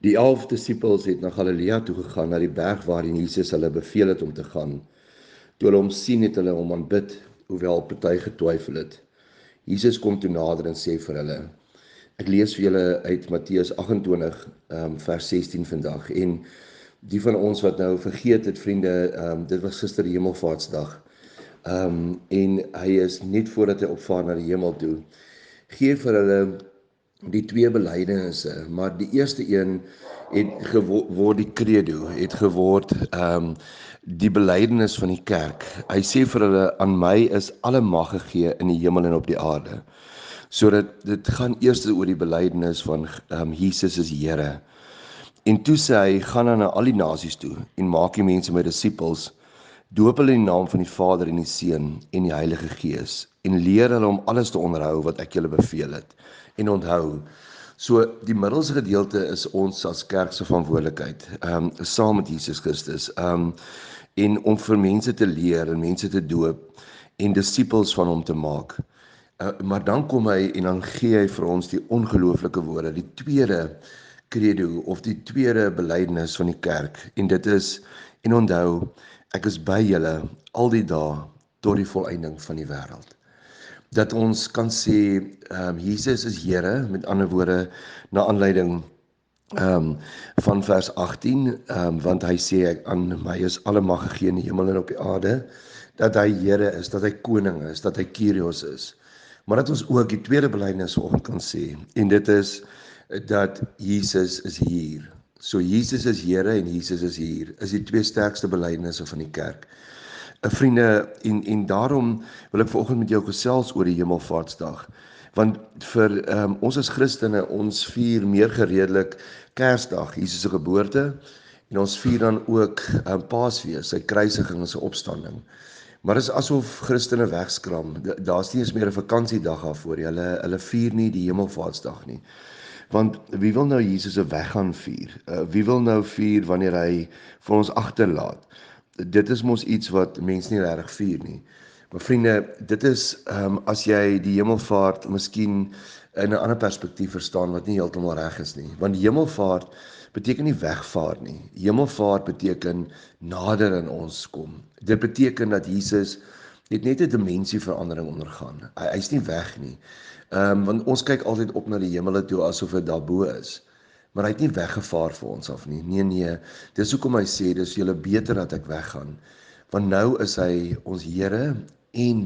Die 11 disippels het na Galilea toe gegaan, na die berg waarin Jesus hulle beveel het om te gaan. Toe hulle hom sien, het hulle hom aanbid, hoewel party getwyfel het. Jesus kom toe nader en sê vir hulle, ek lees vir julle uit Matteus 28 vers 16 vandag, en die van ons wat nou vergeet het, vriende, dit was gister die Hemelvaartsdag, en hy is net voordat hy opvaar na die hemel toe, gee vir hulle die twee belydenisse, maar die eerste een het word die credo, het geword die belydenis van die kerk. Hy sê vir hulle, aan my is alle mag gegee in die hemel en op die aarde. So dit gaan eers oor die belydenis van Jesus is Here. En toe sê hy, gaan dan na al die nasies toe en maak die mense my disippels, doop hulle in die naam van die Vader en die Seun en die Heilige Gees en leer hulle om alles te onderhou wat ek julle beveel het. En onthou, so die middelste gedeelte is ons as kerk se verantwoordelikheid, saam met Jesus Christus, en om vir mense te leer en mense te doop en disippels van hom te maak. Maar dan kom hy en dan gee hy vir ons die ongelooflike woorde, die tweede credo of die tweede belydenis van die kerk, en dit is, en onthou, ek is by julle al die dae tot die volëinding van die wêreld. Dat ons kan sê, Jesus is Here, met ander woorde, na aanleiding van vers 18, want hy sê, aan my is alle mag gegee in die hemel en op die aarde, dat hy Here is, dat hy koning is, dat hy Kyrios is. Maar dat ons ook die tweede belydenis vanoggend kan sê, en dit is, dat Jesus is hier. So Jesus is Here en Jesus is hier, is die twee sterkste belydenisse van die kerk. Vriende, en daarom wil ek vanoggend met jou gesels oor die Hemelvaartsdag, want vir ons as Christene, ons vier meer gereedelik Kersdag, Jesus se geboorte, en ons vier dan ook Paasfees, sy kruisiging en sy opstanding. Maar dit is asof Christene wegskram, daar's nie eens meer 'n vakansiedag daarvoor, hulle vier nie die Hemelvaartsdag nie. Want wie wil nou Jesus se weggaan vier? Wie wil nou vier wanneer hy vir ons agterlaat? Dit is mos iets wat mense nie regtig vier nie. Maar vriende, dit is as jy die hemelvaart miskien in 'n ander perspektief verstaan wat nie heeltemal reg is nie. Want hemelvaart beteken nie wegvaar nie. Hemelvaart beteken nader aan ons kom. Dit beteken dat Jesus het net 'n dimensieverandering ondergaan. Hy's nie weg nie. Want ons kyk altyd op na die hemele toe asof dit daarbo is. Maar hy het nie weggevaar vir ons af nie. Nee, dis hoekom hy sê, dis julle beter dat ek weggaan. Want nou is hy ons Here en